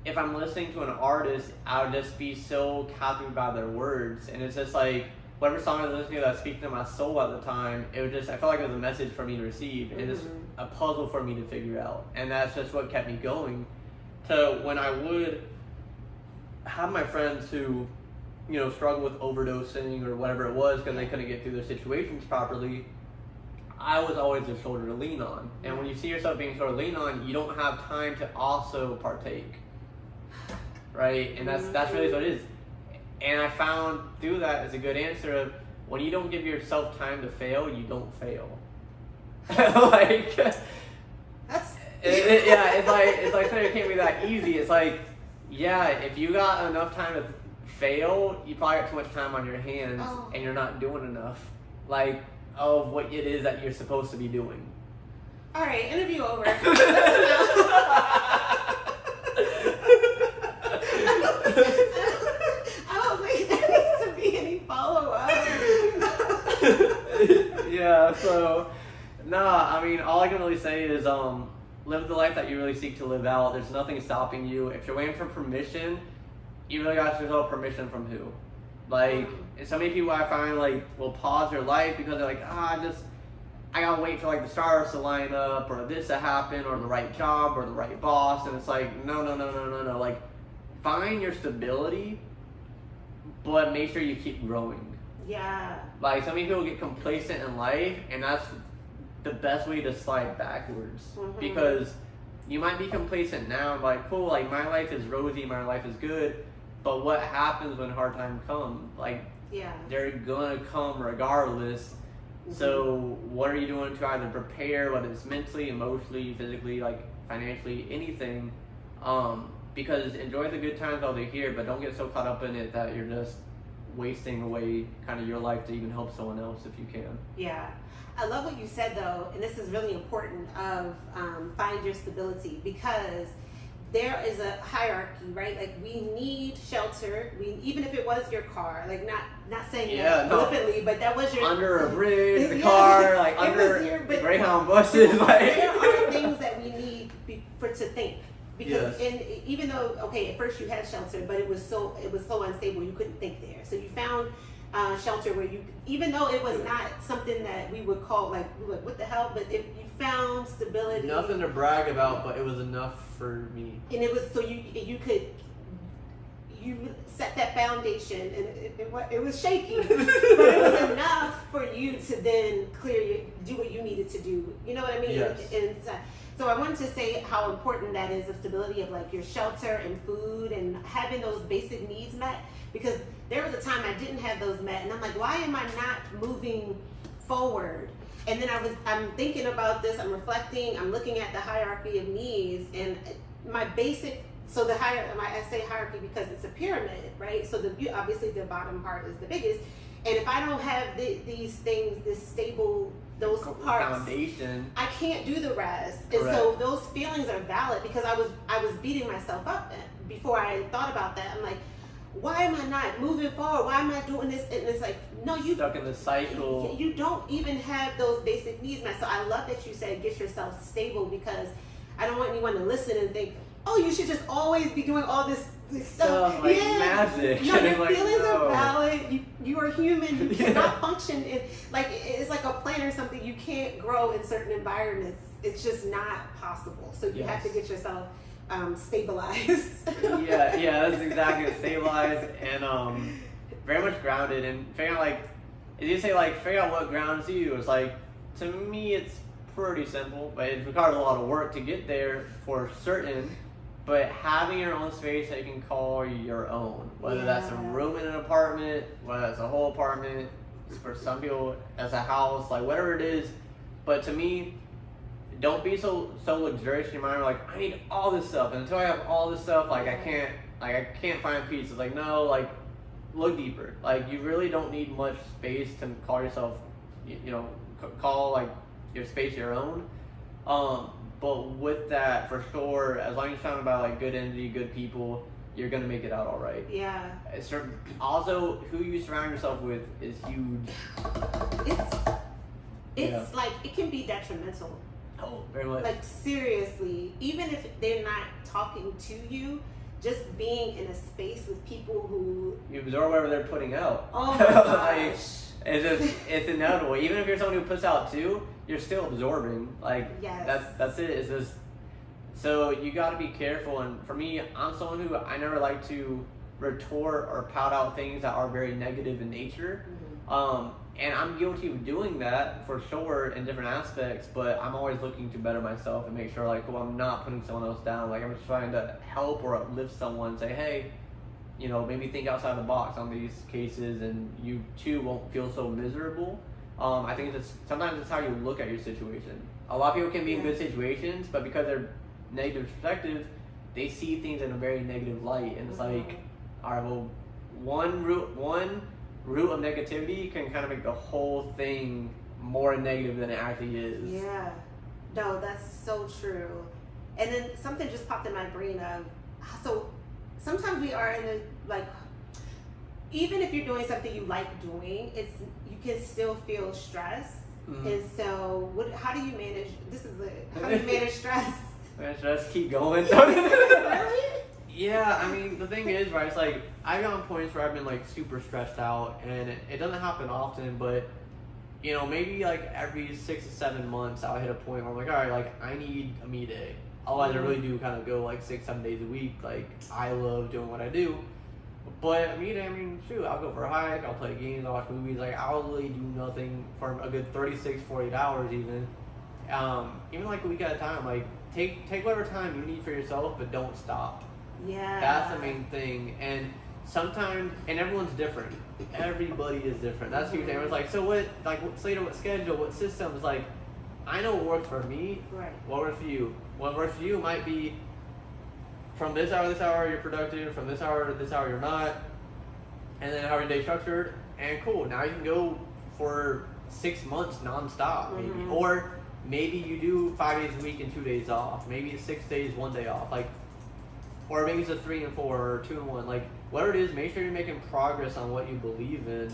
if I'm listening to an artist, I would just be so captivated by their words, and it's just like, whatever song I was listening to that speak to my soul at the time, it was just, I felt like it was a message for me to receive, and just a puzzle for me to figure out. And that's just what kept me going. To when I would have my friends who, you know, struggle with overdosing or whatever it was because they couldn't get through their situations properly, I was always a shoulder to lean on. And when you see yourself being a shoulder to lean on, you don't have time to also partake. Right? And that's really what it is. And I found through that is a good answer of, when you don't give yourself time to fail, you don't fail. Like, That's it's like saying it can't be that easy. It's like, yeah, if you got enough time to fail, you probably got too much time on your hands and you're not doing enough. Like, of what it is that you're supposed to be doing. All right, interview over. I don't think there needs to be any follow-up. Yeah, so, I mean, all I can really say is live the life that you really seek to live out. There's nothing stopping you. If you're waiting for permission, you really got to ask yourself permission from who? Like, so many people I find, like, will pause their life because they're like, I gotta wait for, like, the stars to line up, or this to happen, or the right job, or the right boss, and it's like, no. Like, find your stability, but make sure you keep growing. Yeah. Like, so many people get complacent in life, and that's the best way to slide backwards. Because you might be complacent now, like, cool, like, my life is rosy, my life is good, but what happens when hard times come? Like, they're gonna come regardless. So what are you doing to either prepare, whether it's mentally, emotionally, physically, like, financially, anything? Because enjoy the good times while they're here, but don't get so caught up in it that you're just wasting away kind of your life to even help someone else if you can. Yeah. I love what you said, though, and this is really important, of find your stability, because there is a hierarchy, right? Like, we need shelter. Even if it was your car, like, not saying that flippantly, but that was your... Under a bridge, the car, like, under Greyhound buses. Like. There are things that we need to think. Because even though, okay, at first you had shelter, but it was so unstable you couldn't think there. So you found shelter where you, even though it was not something that we would call like what the hell, but you found stability. Nothing to brag about, but it was enough for me. And it was so you set that foundation, and it was shaky, but it was enough for you to then do what you needed to do. You know what I mean? Yes. And so I wanted to say how important that is, of stability of like your shelter and food and having those basic needs met, because there was a time I didn't have those met, and I'm like, why am I not moving forward? And then I'm thinking about this, I'm reflecting, I'm looking at the hierarchy of needs, and my basic, so I say hierarchy because it's a pyramid, right? So obviously the bottom part is the biggest, and if I don't have these things, this stable, those parts, foundation, I can't do the rest. And so those feelings are valid, because I was beating myself up before I thought about that. I'm like, why am I not moving forward? Why am I doing this? And it's like, no, you stuck in the cycle. You don't even have those basic needs met. So I love that you said get yourself stable, because I don't want anyone to listen and think, oh, you should just always be doing all this stuff. Like magic. No, your like, feelings are valid. You are human. You cannot function in, like, it's like a plant or something. You can't grow in certain environments. It's just not possible. So you have to get yourself stabilized. yeah, that's exactly it. Stabilized and very much grounded, and figure out, like, as you say, like, figure out what grounds you. It's like, to me, it's pretty simple, but it requires a lot of work to get there for certain. But having your own space that you can call your own, whether that's a room in an apartment, whether that's a whole apartment, for some people as a house, like whatever it is. But to me, don't be so luxurious in your mind. Like, I need all this stuff, and until I have all this stuff, like I can't find peace. It's like, no, like, look deeper. Like, you really don't need much space to call yourself, call like your space your own. But with that, for sure, as long as you're surrounded by like good energy, good people, you're gonna make it out all right. Yeah. Also, who you surround yourself with is huge. It's like, it can be detrimental. Oh, very much. Like, seriously, even if they're not talking to you, just being in a space with people who you absorb whatever they're putting out. Oh my gosh. Like, it's inevitable. Even if you're someone who puts out too, you're still absorbing. Like, that's it. It's just, so you got to be careful. And for me, I'm someone who I never like to retort or pout out things that are very negative in nature. And I'm guilty of doing that for sure in different aspects, but I'm always looking to better myself and make sure, like, well, I'm not putting someone else down. Like, I'm just trying to help or uplift someone, say, hey, maybe think outside the box on these cases, and you too won't feel so miserable. I think sometimes it's how you look at your situation. A lot of people can be in good situations, but because they're negative perspective, they see things in a very negative light, and it's like, all right, well, one root of negativity can kind of make the whole thing more negative than it actually is. Yeah. No, that's so true. And then something just popped in my brain of, so sometimes we are in a, like, even if you're doing something you like doing, you can still feel stress. Mm-hmm. And so how do you manage, how do you manage stress? Stress, keep going. Really? Yeah, I mean, the thing is, right, it's like, I've gotten points where I've been, like, super stressed out, and it doesn't happen often, but, you know, maybe, like, every 6 to 7 months, I'll hit a point where I'm like, all right, like, I need a me day. Otherwise, I really do kind of go, like, 6-7 days a week. Like, I love doing what I do. But a me day, I mean, shoot, I'll go for a hike, I'll play games, I'll watch movies. Like, I'll really do nothing for a good 36, 48 hours even. Even, like, a week at a time. Like, take whatever time you need for yourself, but don't stop. Yeah. That's the main thing. And sometimes, and everyone's different. Everybody is different. That's the huge thing. Everyone's like, so what, Slater, what schedule, what systems? Like, I know what works for me. Right. What works for you? What works for you might be from this hour to this hour you're productive, from this hour to this hour you're not, and then how your day structured, and cool. Now you can go for 6 months nonstop, maybe. Mm-hmm. Or maybe you do 5 days a week and 2 days off. Maybe it's 6 days, 1 day off. Like, or maybe it's a 3 and 4 or 2 and 1. Like, whatever it is, make sure you're making progress on what you believe in.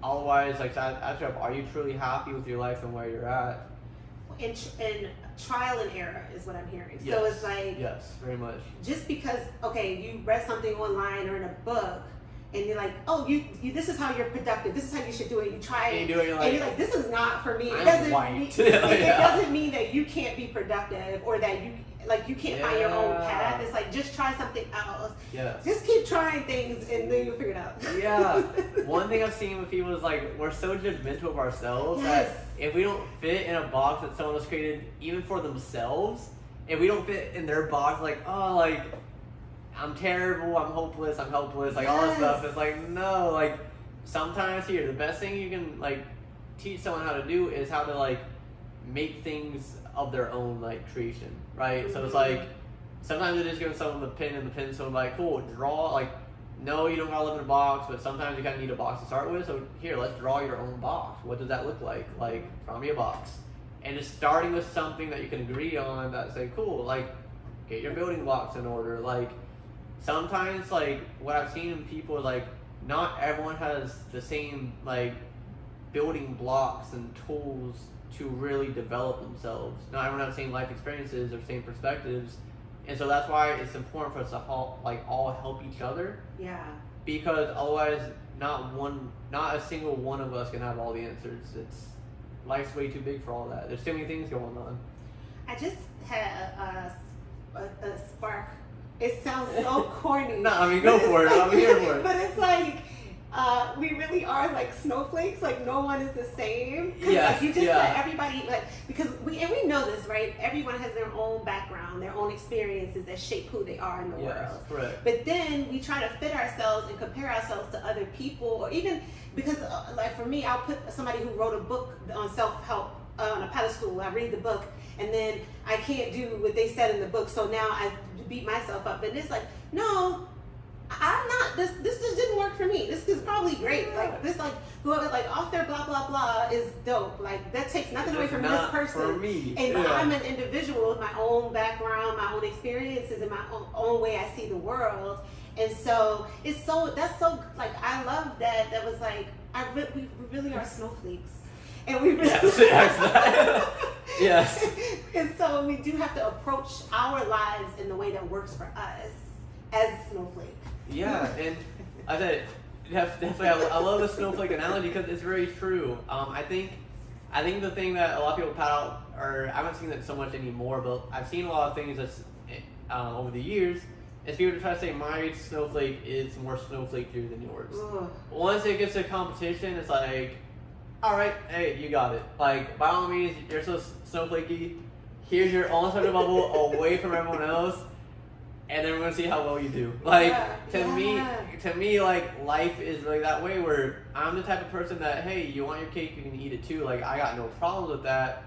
Otherwise, like, are you truly happy with your life and where you're at? And trial and error is what I'm hearing. Yes. So it's like, yes, very much. Just because, okay, you read something online or in a book, and you're like, oh, you this is how you're productive. This is how you should do it. You try it, and you're like, this is not for me. It doesn't mean that you can't be productive or that you can't find your own path. It's like, just try something else. Yes. Just keep trying things, and then you'll figure it out. Yeah. One thing I've seen with people is, like, we're so judgmental of ourselves that if we don't fit in a box that someone has created even for themselves, if we don't fit in their box, like, oh, like, I'm terrible, I'm hopeless, I'm helpless, like, all this stuff, it's like, no, like, sometimes here, the best thing you can, like, teach someone how to do is how to, like, make things of their own, like, creation, right? Mm-hmm. So it's like, sometimes it is giving someone the pen and the pencil and, like, cool, draw, like, no, you don't gotta live in a box, but sometimes you kind of need a box to start with, so here, let's draw your own box. What does that look like? Like, draw me a box. And just starting with something that you can agree on that say, cool, like, get your building blocks in order, like, sometimes, like, what I've seen in people is, like, not everyone has the same, like, building blocks and tools to really develop themselves. Not everyone has the same life experiences or same perspectives. And so that's why it's important for us to all help each other. Yeah. Because otherwise, not a single one of us can have all the answers. Life's way too big for all that. There's too many things going on. I just had a spark. It sounds so corny. No, I mean, go for it. I'm here for it. But it's like, we really are like snowflakes. Like, no one is the same. Yes, like, you just let everybody, like, because we know this, right? Everyone has their own background, their own experiences that shape who they are in the world. Correct. But then we try to fit ourselves and compare ourselves to other people, or even because, like, for me, I'll put somebody who wrote a book on self-help on a pedestal. I read the book, and then I can't do what they said in the book, so now I beat myself up. And it's like, no, I'm not, this just didn't work for me. This is probably great. Like, this, like, whoever, like, off their blah blah blah is dope. Like, that takes nothing away from this person. For me. And I'm an individual with my own background, my own experiences, and my own way I see the world. And so that's so, like, I love that. That was like, we really are snowflakes. And we really yes. And so we do have to approach our lives in the way that works for us as a snowflake. Yeah, and I said, definitely, I love the snowflake analogy because it's very true. I think the thing that a lot of people pat out, or I haven't seen it so much anymore, but I've seen a lot of things that's over the years, is people try to say my snowflake is more snowflakier than yours. Ugh. Once it gets to competition, it's like, all right, hey, you got it. Like, by all means, you're so snowflakey. Here's your own sort of bubble away from everyone else, and then we're gonna see how well you do. Like, to me, like, life is really that way. Where I'm the type of person that, hey, you want your cake, you can eat it too. Like, I got no problems with that.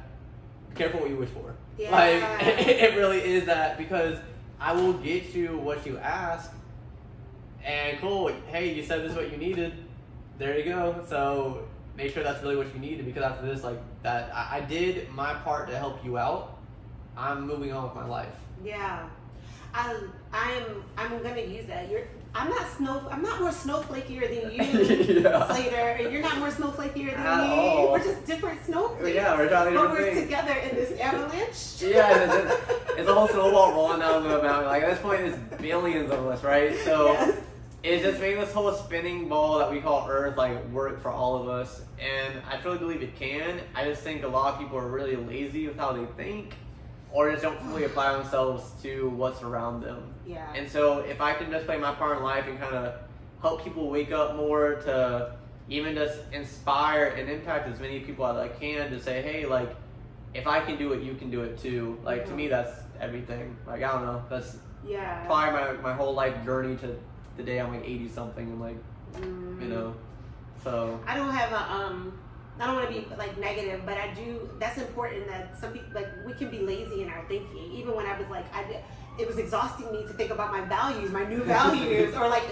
Careful what you wish for. Yeah. Like, it really is that, because I will get you what you ask. And cool, hey, you said this is what you needed. There you go. So make sure that's really what you need, because after this, like that, I did my part to help you out. I'm moving on with my life. Yeah, I'm gonna use that. I'm not more snowflakier than you, Yeah. Slater, and you're not more snowflakier than At me. all. We're just different snowflakes. Yeah, we're trying but different we're things. together in this avalanche. Yeah, it's a whole snowball rolling down the mountain. Like at this point, there's billions of us, right? So Yes. it's just making this whole spinning ball that we call Earth like work for all of us, and I truly believe it can. I just think a lot of people are really lazy with how they think, or just don't fully apply themselves to what's around them. Yeah. And so if I can just play my part in life and kind of help people wake up more, to even just inspire and impact as many people as I can, to say, hey, like, if I can do it, you can do it too. Like, to me, that's everything. Like, I don't know. That's Yeah. probably my whole life journey to the day I'm like 80 something, and like, you know, so. I don't have I don't want to be like negative, but I do. That's important that some people, like, we can be lazy in our thinking. Even when I was like, it was exhausting me to think about my values, my new values, or like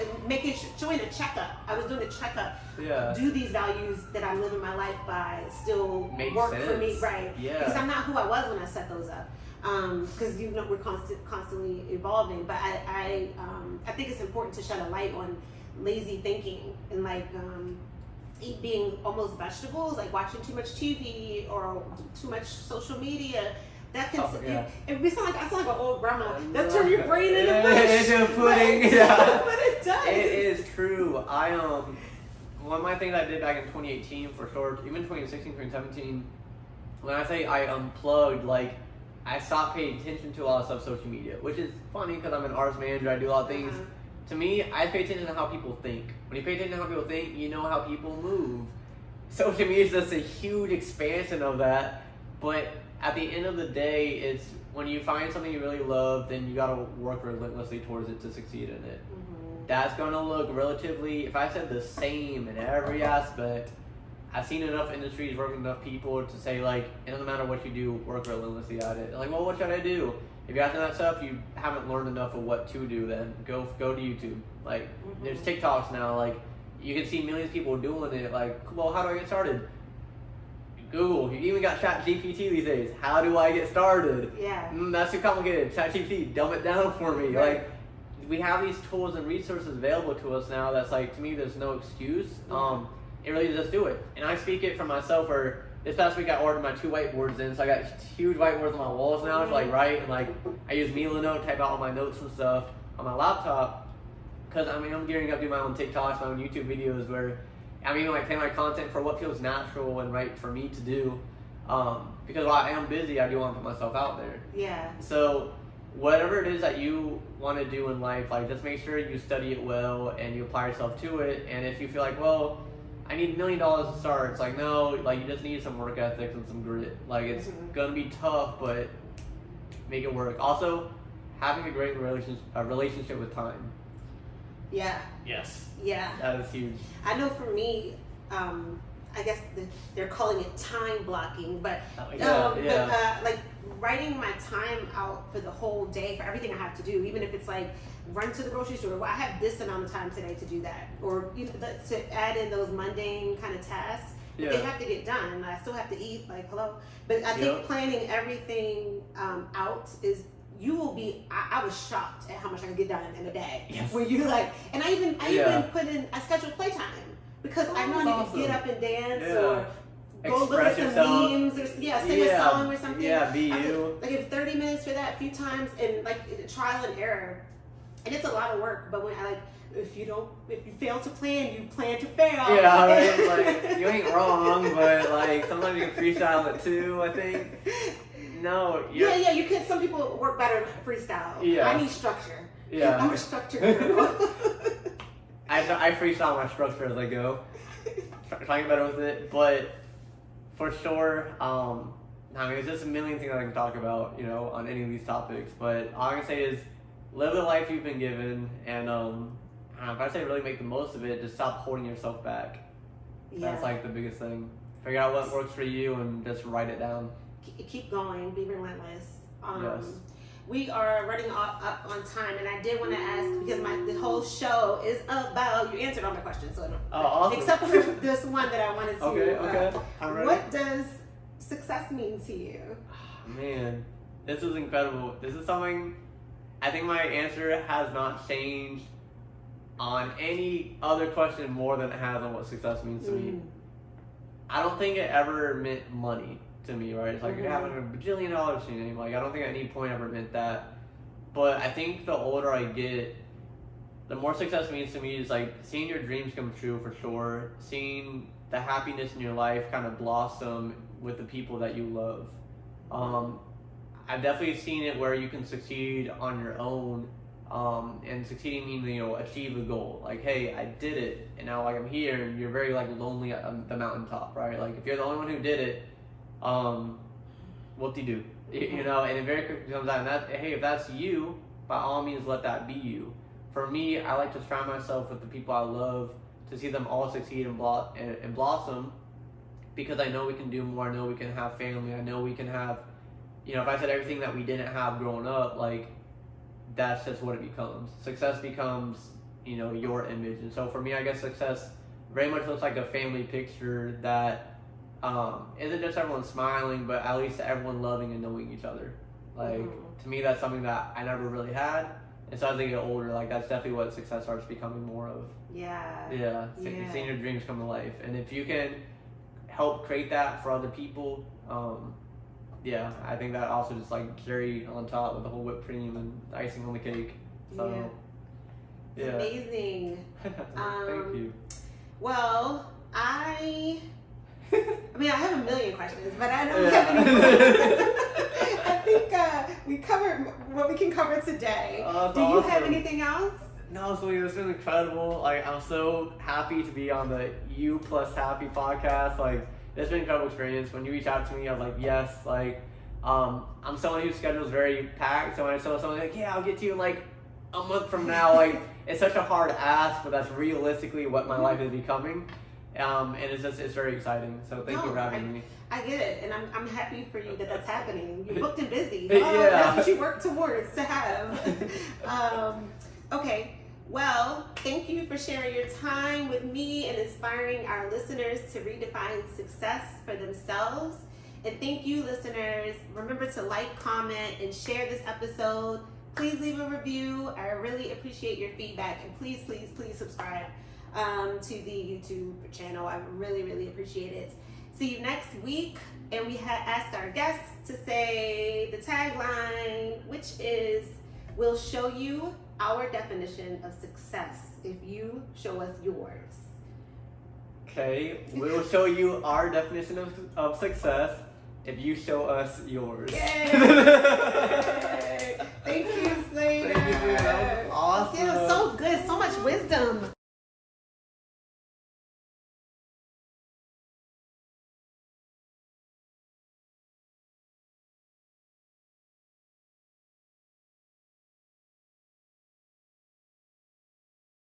doing a checkup. I was doing a checkup. Yeah. Do these values that I'm living my life by still Makes work sense. for me? Right. Yeah. Because I'm not who I was when I set those up. Because we're constantly evolving. But I think it's important to shed a light on lazy thinking and like being almost vegetables, like watching too much TV or too much social media. That can I sound like an old grandma. That turn your brain into mush. Into pudding. Right? Yeah. But it does. It is true. One of my things I did back in 2018 for sure, even 2016, 2017, when I say I unplugged, like, I stopped paying attention to a lot of stuff social media, which is funny because I'm an arts manager, I do a lot of things. To me, I pay attention to how people think. When you pay attention to how people think, you know how people move. Social media is just a huge expansion of that, but at the end of the day, it's when you find something you really love, then you gotta work relentlessly towards it to succeed in it. That's gonna look relatively, if I said the same in every aspect, I've seen enough industries, worked with enough people to say, like, it doesn't matter what you do, work relentlessly at it. Like, well, what should I do? If you're asking that stuff, you haven't learned enough of what to do, then go to YouTube. Like, there's TikToks now, like, you can see millions of people doing it. Like, well, how do I get started? Google. You even got ChatGPT these days. How do I get started? Yeah. That's too complicated. ChatGPT, dumb it down for me. Right. Like, we have these tools and resources available to us now that's like, to me, there's no excuse. It really just do it. And I speak it for myself, where this past week I ordered my 2 whiteboards in, so I got huge whiteboards on my walls now to like write, and like I use Milanote, type out all my notes and stuff on my laptop. Cause I mean, I'm gearing up to do my own TikToks, my own YouTube videos, where I'm even like planning my content for what feels natural and right for me to do. Because while I am busy, I do want to put myself out there. Yeah. So whatever it is that you want to do in life, like, just make sure you study it well and you apply yourself to it. And if you feel like, well, I need $1 million to start, it's like, no, like, you just need some work ethics and some grit. Like, it's gonna be tough, but make it work. Also, having a great relationship with time. Yeah. Yes. Yeah. That is huge. I know for me, I guess they're calling it time blocking, but like writing my time out for the whole day for everything I have to do, even if it's like run to the grocery store. Well, I have this amount of time today to do that, or to add in those mundane kind of tasks. But they have to get done. I still have to eat. Like, hello. But I think planning everything out is. You will be. I was shocked at how much I could get done in a day. Yes. Where you like, and I even put in. I scheduled playtime because I know I need to get up and dance or go look at some memes or sing a song or something. Yeah, be you. I give 30 minutes for that a few times, and like trial and error, and it's a lot of work. But when I like, if you fail to plan, you plan to fail. Yeah, right. Like, you ain't wrong, but like sometimes you can freestyle it too, I think. No. Yeah. You can. Some people work better freestyle. Yeah. I need structure. Yeah. I'm a structure girl. I freestyle my structure as I go. Trying to get better with it, but for sure, I mean, there's just a million things I can talk about, on any of these topics. But all I can say is, live the life you've been given, and if I say really make the most of it, just stop holding yourself back. Yeah. That's like the biggest thing. Figure out what works for you and just write it down. Keep going. Be relentless. Yes. we are running up on time, and I did want to ask, because the whole show is about, you answered all my questions, so awesome. except for this one that I wanted to. Okay. I'm ready. What does success mean to you? Man, this is incredible. This is something, I think my answer has not changed on any other question more than it has on what success means to me. I don't think it ever meant money to me, right? It's like you're having $1 bajillion to your name. Like, I don't think at any point ever meant that. But I think the older I get, the more success means to me is like seeing your dreams come true, for sure. Seeing the happiness in your life kind of blossom with the people that you love. I've definitely seen it where you can succeed on your own, and succeeding means, you know, achieve a goal. Like, hey, I did it, and now like I'm here, and you're very like lonely at the mountaintop, right? Like, if you're the only one who did it, what do you do? You know, and it very quickly comes out, and that, hey, if that's you, by all means, let that be you. For me, I like to surround myself with the people I love, to see them all succeed and blossom, because I know we can do more. I know we can have family. I know we can have, you know, if I said everything that we didn't have growing up, like, that's just what it becomes. Success becomes, you know, your image. And so for me, I guess success very much looks like a family picture that isn't just everyone smiling, but at least everyone loving and knowing each other. Like, to me, that's something that I never really had. And so as I get older, like, that's definitely what success starts becoming more of. Yeah. Seeing your dreams come to life. And if you can help create that for other people, yeah, I think that also just like cherry on top with the whole whipped cream and icing on the cake. So, yeah. Amazing. Thank you. Well, I mean, I have a million questions, but I don't have any more. I think we covered what we can cover today. Do you have anything else? No, so this is incredible. Like, I'm so happy to be on the You Plus Happy podcast. Like, it's been an incredible experience. When you reached out to me, I was like, yes. Like, I'm someone whose schedule is very packed. So when I tell someone, like, yeah, I'll get to you in like a month from now, like, it's such a hard ask, but that's realistically what my life is becoming. And it's very exciting. So thank you for having me. I get it, and I'm happy for you that that's happening. You're booked and busy. Yeah. That's what you work towards to have. Okay. Well, thank you for sharing your time with me and inspiring our listeners to redefine success for themselves. And thank you, listeners. Remember to like, comment, and share this episode. Please leave a review. I really appreciate your feedback. And please, please, please subscribe to the YouTube channel. I really, really appreciate it. See you next week. And we asked our guests to say the tagline, which is, we'll show you our definition of success if you show us yours. Okay, we'll show you our definition of success if you show us yours. Yay! Thank you, Slater. Thank you, Slater. That was awesome. It was so good, so much wisdom.